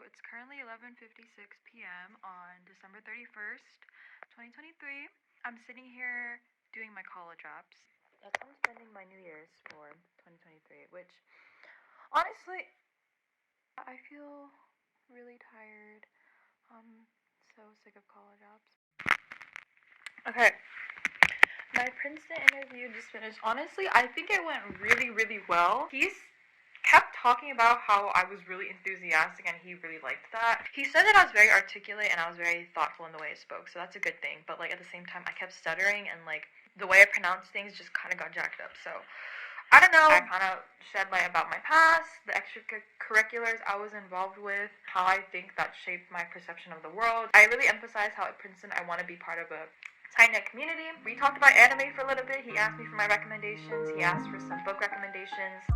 it's currently 11:56 p.m. on December 31st, 2023. I'm sitting here doing my college apps. That's how I'm spending my New Year's for 2023, which honestly, I feel really tired. I'm so sick of college apps. Okay, my Princeton interview just finished. Honestly, I think it went really, really well. He's kept talking about how I was really enthusiastic and he really liked that. He said that I was very articulate and I was very thoughtful in the way I spoke, so that's a good thing. But like at the same time, I kept stuttering and like the way I pronounced things just kind of got jacked up. So I don't know. I kind of shed light about my past, the extracurriculars I was involved with, how I think that shaped my perception of the world. I really emphasized how at Princeton I want to be part of a tight-knit community. We talked about anime for a little bit. He asked me for my recommendations. He asked for some book recommendations.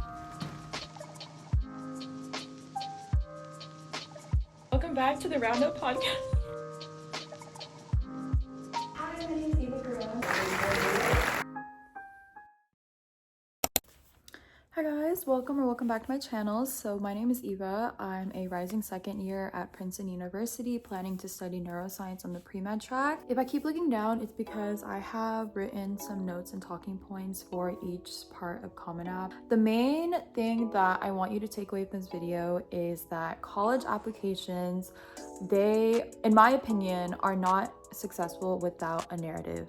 Welcome back to the Roundup podcast. Hi, my name is Eva. Hi guys, welcome back to my channel. So my name is Eva. I'm a rising second year at Princeton University, planning to study neuroscience on the pre-med track. If I keep looking down, it's because I have written some notes and talking points for each part of Common App. The main thing that I want you to take away from this video is that college applications, they, in my opinion, are not successful without a narrative.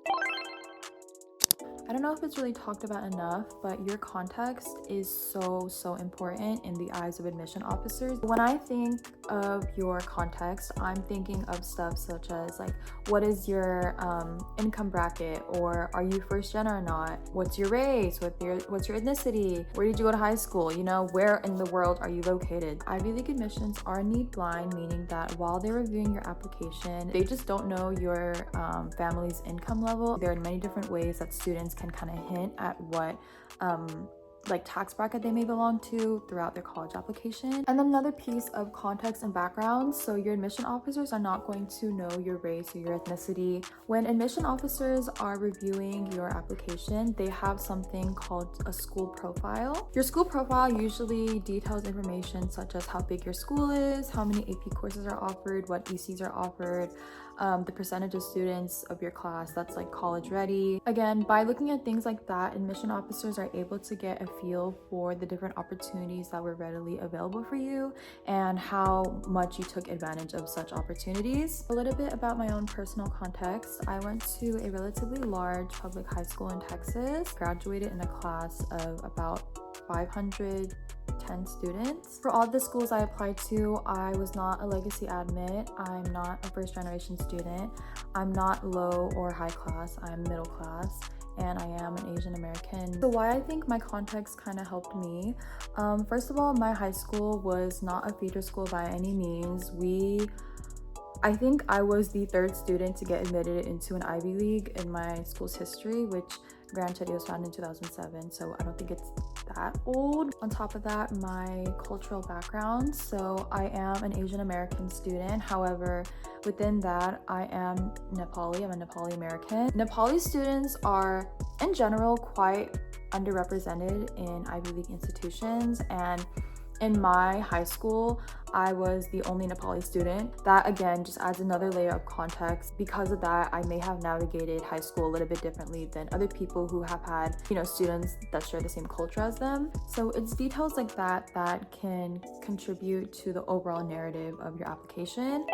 I don't know if it's really talked about enough, but your context is so important in the eyes of admission officers. When I think of your context, I'm thinking of stuff such as like, what is your income bracket, or are you first gen or not? What's your race? What's your ethnicity? Where did you go to high school? You know, where in the world are you located? Ivy League admissions are need blind, meaning that while they're reviewing your application, they just don't know your family's income level. There are many different ways that students can kind of hint at what like tax bracket they may belong to throughout their college application. And then another piece of context and background, so your admission officers are not going to know your race or your ethnicity. When admission officers are reviewing your application, they have something called a school profile. Your school profile usually details information such as how big your school is, how many AP courses are offered, what ECs are offered, the percentage of students of your class that's like college ready. Again, by looking at things like that, admission officers are able to get a feel for the different opportunities that were readily available for you and how much you took advantage of such opportunities. A little bit about my own personal context. I went to a relatively large public high school in Texas, graduated in a class of about 510 students. For all the schools I applied to, I was not a legacy admit. I'm not a first generation student. I'm not low or high class. I'm middle class, and I am an Asian American. So why I think my context kind of helped me. First of all, my high school was not a feeder school by any means. I think I was the third student to get admitted into an Ivy League in my school's history, which granted it was founded in 2007, so I don't think it's that old. On top of that, my cultural background. So I am an Asian American student. However, within that, I am Nepali. I'm a Nepali American. Nepali students are, in general, quite underrepresented in Ivy League institutions, and in my high school, I was the only Nepali student. That again just adds another layer of context. Because of that, I may have navigated high school a little bit differently than other people who have had, you know, students that share the same culture as them. So it's details like that that can contribute to the overall narrative of your application.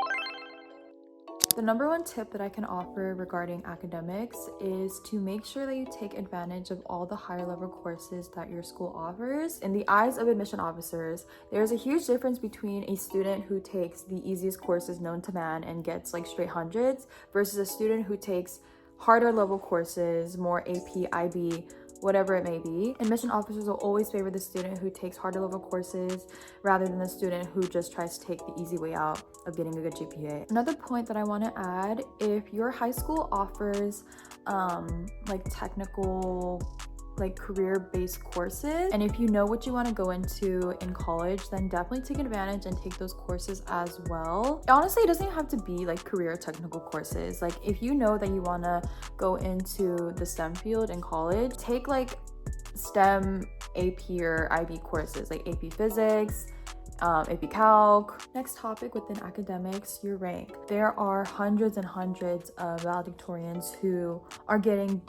The number one tip that I can offer regarding academics is to make sure that you take advantage of all the higher level courses that your school offers. In the eyes of admission officers, there's a huge difference between a student who takes the easiest courses known to man and gets like straight hundreds versus a student who takes harder level courses, more AP, IB, whatever it may be. Admission officers will always favor the student who takes harder level courses rather than the student who just tries to take the easy way out of getting a good GPA. Another point that I want to add, if your high school offers like technical, like career-based courses, and if you know what you want to go into in college, then definitely take advantage and take those courses as well. Honestly, it doesn't have to be like career technical courses. Like if you know that you want to go into the STEM field in college, take like STEM AP or IB courses like AP Physics, AP Calc. Next topic within academics, your rank. There are hundreds and hundreds of valedictorians who are getting,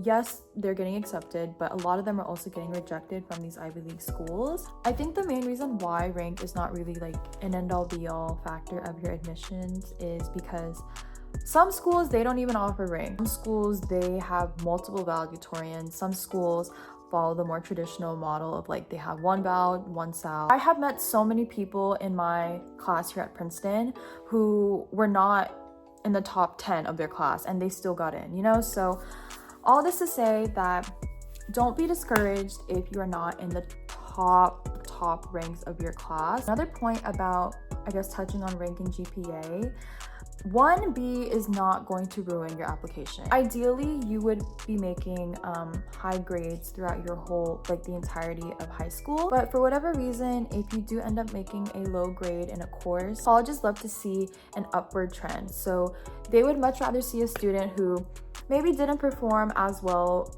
yes, they're getting accepted, but a lot of them are also getting rejected from these Ivy League schools. I think the main reason why rank is not really like an end-all be-all factor of your admissions is because some schools, they don't even offer rank. Some schools, they have multiple valedictorians. Some schools follow the more traditional model of like they have one val, one sal. I have met so many people in my class here at Princeton who were not in the top 10 of their class and they still got in, you know? So all this to say that don't be discouraged if you are not in the top ranks of your class. Another point about, I guess, touching on rank and GPA, 1B is not going to ruin your application. Ideally, you would be making high grades throughout your whole, like the entirety of high school. But for whatever reason, if you do end up making a low grade in a course, colleges love to see an upward trend. So they would much rather see a student who maybe didn't perform as well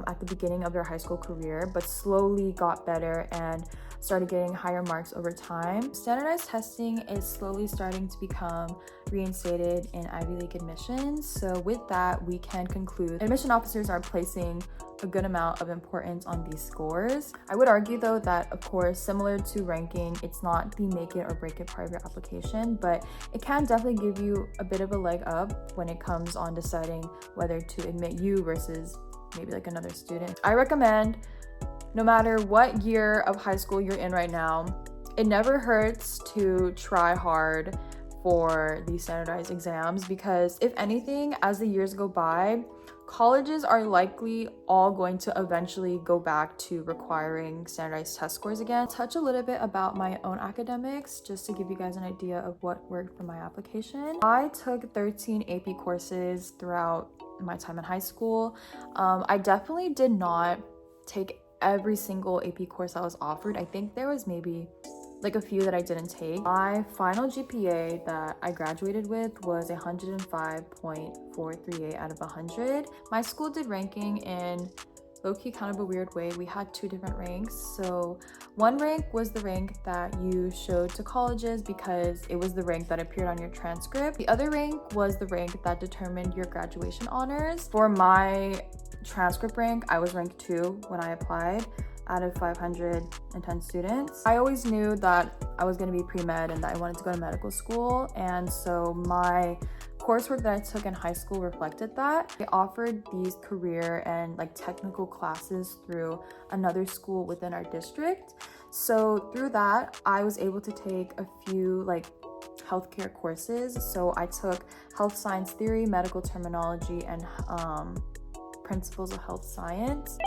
at the beginning of their high school career, but slowly got better and started getting higher marks over time. Standardized testing is slowly starting to become reinstated in Ivy League admissions. So with that, we can conclude admission officers are placing a good amount of importance on these scores. I would argue though that, of course, similar to ranking, it's not the make it or break it part of your application, but it can definitely give you a bit of a leg up when it comes on deciding whether to admit you versus maybe like another student. I recommend, no matter what year of high school you're in right now, it never hurts to try hard for these standardized exams, because if anything, as the years go by, colleges are likely all going to eventually go back to requiring standardized test scores again. I'll touch a little bit about my own academics just to give you guys an idea of what worked for my application. I took 13 AP courses throughout my time in high school. I definitely did not take every single AP course that was offered. I think there was maybe like a few that I didn't take. My final GPA that I graduated with was 105.438 out of 100. My school did ranking in low-key kind of a weird way. We had two different ranks. So one rank was the rank that you showed to colleges because it was the rank that appeared on your transcript. The other rank was the rank that determined your graduation honors. For my transcript rank, I was ranked 2 when I applied out of 510 students. I always knew that I was going to be pre-med and that I wanted to go to medical school, and so my coursework that I took in high school reflected that. They offered these career and like technical classes through another school within our district. So through that, I was able to take a few like healthcare courses. So I took health science theory, medical terminology, and principles of health science.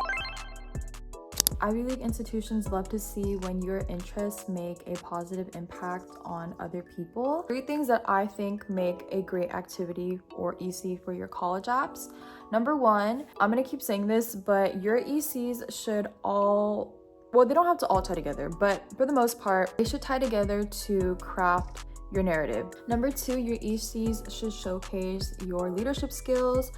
Ivy League institutions love to see when your interests make a positive impact on other people. 3 things that I think make a great activity or EC for your college apps. Number 1, I'm gonna keep saying this, but your ECs should all, well, they don't have to all tie together, but for the most part, they should tie together to craft your narrative. Number 2, your ECs should showcase your leadership skills.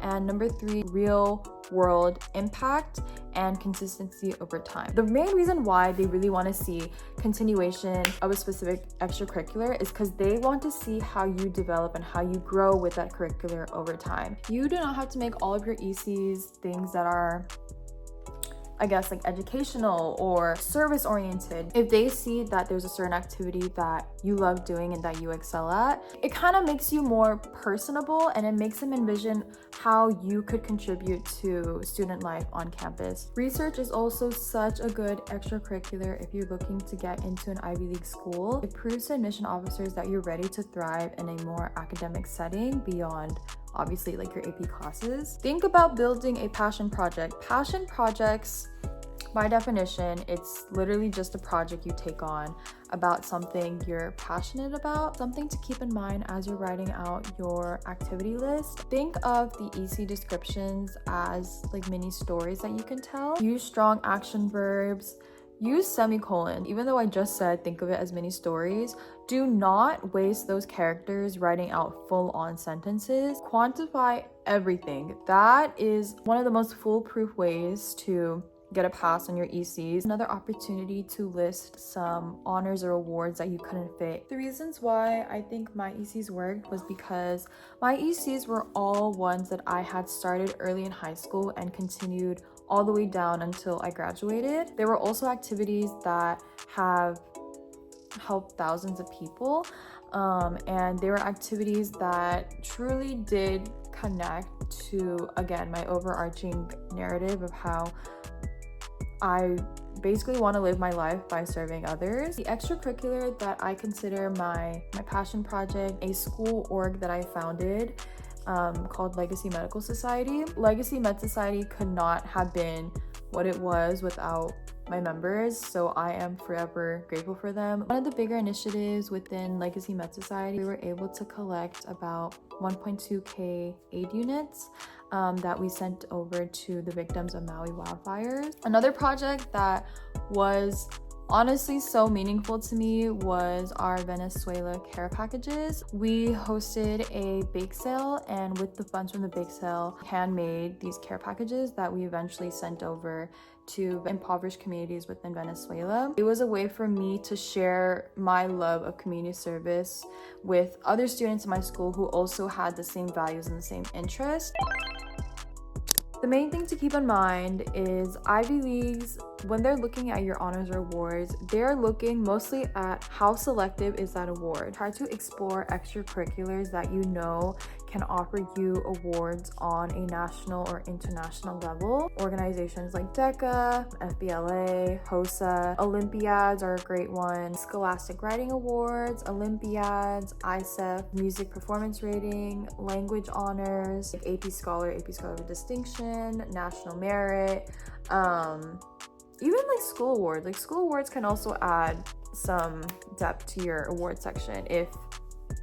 And number 3, real world impact and consistency over time. The main reason why they really want to see continuation of a specific extracurricular is because they want to see how you develop and how you grow with that curricular over time. You do not have to make all of your ECs things that are, I guess, like educational or service oriented. If they see that there's a certain activity that you love doing and that you excel at, it kind of makes you more personable and it makes them envision how you could contribute to student life on campus. Research is also such a good extracurricular if you're looking to get into an Ivy League school. It proves to admission officers that you're ready to thrive in a more academic setting beyond obviously like your AP classes. Think about building a passion project. Passion projects, by definition, it's literally just a project you take on about something you're passionate about, something to keep in mind as you're writing out your activity list. Think of the EC descriptions as like mini stories that you can tell. Use strong action verbs. Use semicolon. Even though I just said think of it as mini stories, do not waste those characters writing out full-on sentences. Quantify everything. That is one of the most foolproof ways to get a pass on your ECs. Another opportunity to list some honors or awards that you couldn't fit. The reasons why I think my ECs worked was because my ECs were all ones that I had started early in high school and continued all the way down until I graduated. There were also activities that have helped thousands of people, and they were activities that truly did connect to, again, my overarching narrative of how I basically want to live my life by serving others. The extracurricular that I consider my passion project, a school org that I founded called Legacy Medical Society. Legacy Med Society could not have been what it was without my members, so I am forever grateful for them. One of the bigger initiatives within Legacy Med Society, we were able to collect about 1.2k aid units that we sent over to the victims of Maui wildfires. Another project that was honestly so meaningful to me was our Venezuela care packages. We hosted a bake sale, and with the funds from the bake sale, handmade these care packages that we eventually sent over to impoverished communities within Venezuela. It was a way for me to share my love of community service with other students in my school who also had the same values and the same interests. The main thing to keep in mind is Ivy Leagues, when they're looking at your honors or awards, they're looking mostly at how selective is that award. Try to explore extracurriculars that you know can offer you awards on a national or international level. Organizations like DECA, FBLA, HOSA, Olympiads are a great one. Scholastic Writing Awards, Olympiads, ISEF, Music Performance Rating, Language Honors, like AP Scholar with Distinction, National Merit, even like school awards. Like school awards can also add some depth to your award section if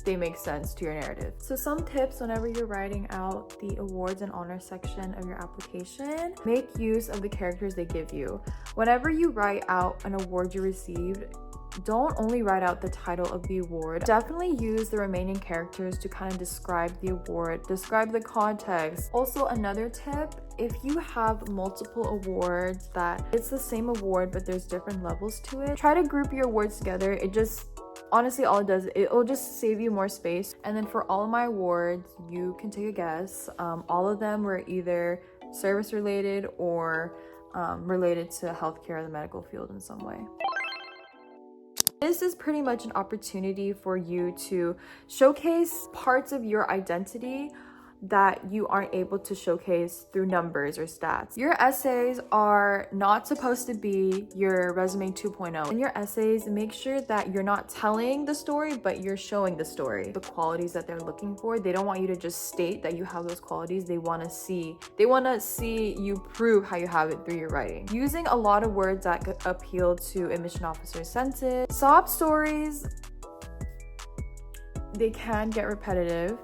they make sense to your narrative. So some tips whenever you're writing out the awards and honors section of your application: make use of the characters they give you. Whenever you write out an award you received, don't only write out the title of the award. Definitely use the remaining characters to kind of describe the award, describe the context. Also, another tip, if you have multiple awards that it's the same award but there's different levels to it, try to group your awards together. It just, honestly, all it does, it'll just save you more space. And then for all of my awards, you can take a guess. All of them were either service related or related to healthcare or the medical field in some way. This is pretty much an opportunity for you to showcase parts of your identity that you aren't able to showcase through numbers or stats. Your essays are not supposed to be your resume 2.0. In your essays, make sure that you're not telling the story, but you're showing the story. The qualities that they're looking for, they don't want you to just state that you have those qualities. They want to see you prove how you have it through your writing. Using a lot of words that could appeal to admission officers' senses. Sob stories, they can get repetitive.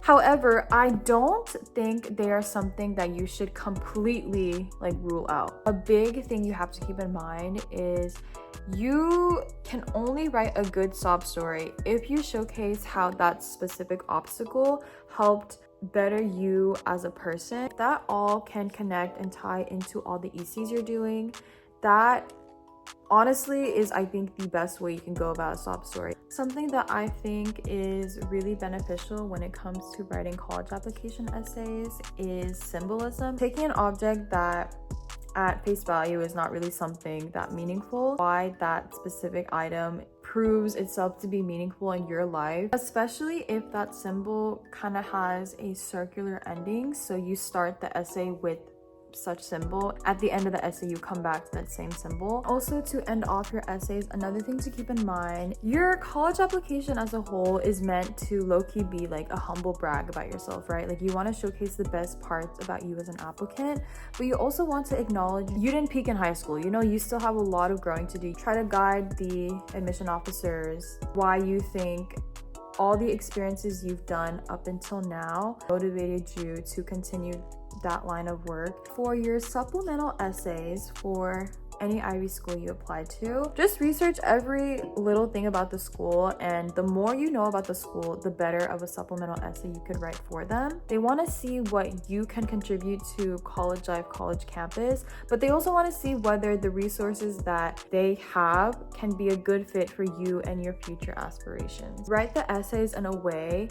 However, I don't think they are something that you should completely rule out. A big thing you have to keep in mind is you can only write a good sob story if you showcase how that specific obstacle helped better you as a person. That all can connect and tie into all the ECs you're doing. That honestly is, I think, the best way you can go about a sob story. Something that I think is really beneficial when it comes to writing college application essays is symbolism. Taking an object that at face value is not really something that meaningful, why that specific item proves itself to be meaningful in your life, especially if that symbol kind of has a circular ending. So you start the essay with such symbol. At the end of the essay, you come back to that same symbol. Also, to end off your essays, another thing to keep in mind, your college application as a whole is meant to low-key be like a humble brag about yourself, right? Like, you want to showcase the best parts about you as an applicant, but you also want to acknowledge you didn't peak in high school. You know, you still have a lot of growing to do. Try to guide the admission officers why you think all the experiences you've done up until now motivated you to continue that line of work. For your supplemental essays for any Ivy school you apply to. Just research every little thing about the school, and the more you know about the school, the better of a supplemental essay you could write for them. They want to see what you can contribute to college life, college campus, but they also want to see whether the resources that they have can be a good fit for you and your future aspirations. Write the essays in a way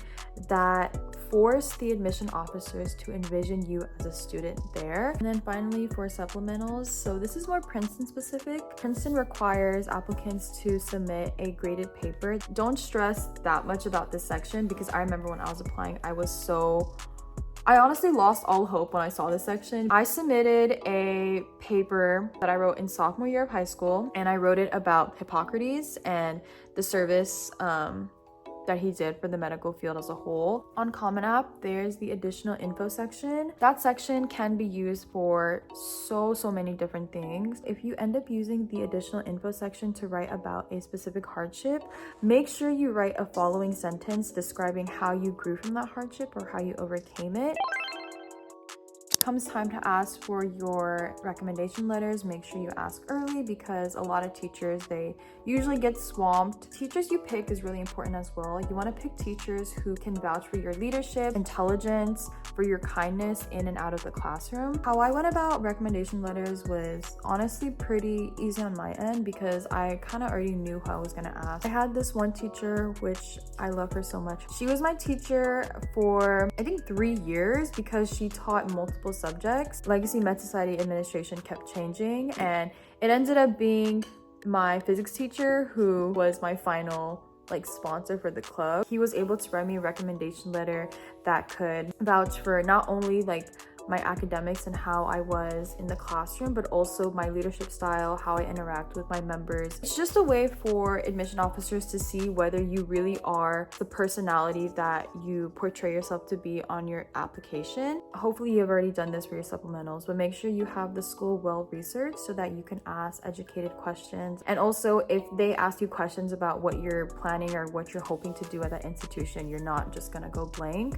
that force the admission officers to envision you as a student there. And then finally, for supplementals, so this is more Princeton specific. Princeton requires applicants to submit a graded paper. Don't stress that much about this section, because I remember when I was applying, I honestly lost all hope when I saw this section. I submitted a paper that I wrote in sophomore year of high school, and I wrote it about Hippocrates and the service that he did for the medical field as a whole. On Common App, there's the additional info section. That section can be used for so many different things. If you end up using the additional info section to write about a specific hardship, make sure you write a following sentence describing how you grew from that hardship or how you overcame it. Comes time to ask for your recommendation letters, make sure you ask early, because a lot of teachers, they usually get swamped. Teachers you pick is really important as well. You want to pick teachers who can vouch for your leadership, intelligence, for your kindness in and out of the classroom. How I went about recommendation letters was honestly pretty easy on my end, because I kind of already knew who I was going to ask. I had this one teacher, which I love her so much. She was my teacher for I think 3 years, because she taught multiple subjects. Legacy Med Society administration kept changing, and it ended up being my physics teacher who was my final sponsor for the club. He was able to write me a recommendation letter that could vouch for not only my academics and how I was in the classroom, but also my leadership style, how I interact with my members. It's just a way for admission officers to see whether you really are the personality that you portray yourself to be on your application. Hopefully you've already done this for your supplementals, but make sure you have the school well researched so that you can ask educated questions. And also, if they ask you questions about what you're planning or what you're hoping to do at that institution, you're not just gonna go blank.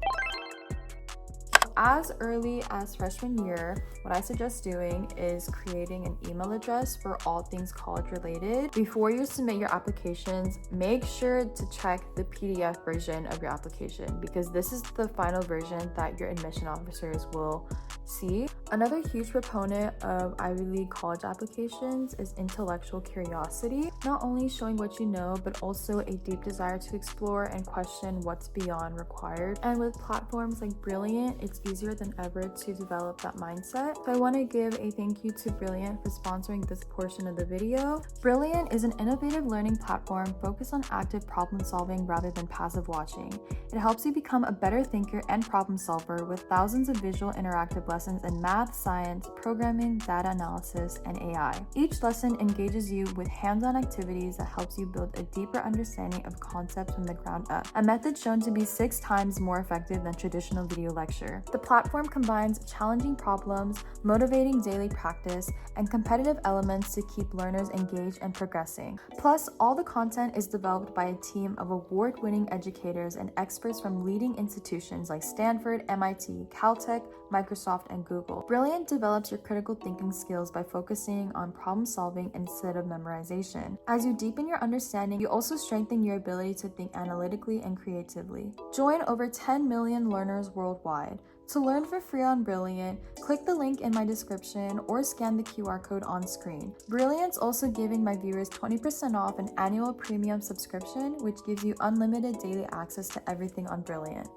As early as freshman year, what I suggest doing is creating an email address for all things college related. Before you submit your applications, make sure to check the PDF version of your application, because this is the final version that your admission officers will see. Another huge proponent of Ivy League college applications is intellectual curiosity, not only showing what you know, but also a deep desire to explore and question what's beyond required. And with platforms like Brilliant, it's easier than ever to develop that mindset. So I want to give a thank you to Brilliant for sponsoring this portion of the video. Brilliant is an innovative learning platform focused on active problem solving rather than passive watching. It helps you become a better thinker and problem solver with thousands of visual interactive lessons in math, science, programming, data analysis, and AI. Each lesson engages you with hands-on activities that helps you build a deeper understanding of concepts from the ground up, a method shown to be 6 times more effective than traditional video lecture. The platform combines challenging problems, motivating daily practice, and competitive elements to keep learners engaged and progressing. Plus, all the content is developed by a team of award-winning educators and experts from leading institutions like Stanford, MIT, Caltech, Microsoft, and Google. Brilliant develops your critical thinking skills by focusing on problem solving instead of memorization. As you deepen your understanding, you also strengthen your ability to think analytically and creatively. Join over 10 million learners worldwide. To learn for free on Brilliant, click the link in my description or scan the QR code on screen. Brilliant's also giving my viewers 20% off an annual premium subscription, which gives you unlimited daily access to everything on Brilliant.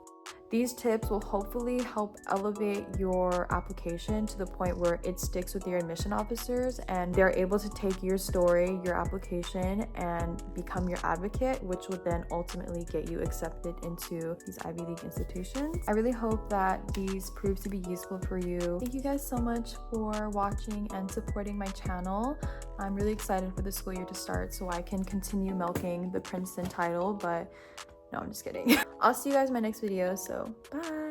These tips will hopefully help elevate your application to the point where it sticks with your admission officers and they're able to take your story, your application, and become your advocate, which would then ultimately get you accepted into these Ivy League institutions. I really hope that these prove to be useful for you. Thank you guys so much for watching and supporting my channel. I'm really excited for the school year to start so I can continue milking the Princeton title, but no, I'm just kidding. I'll see you guys in my next video, so bye!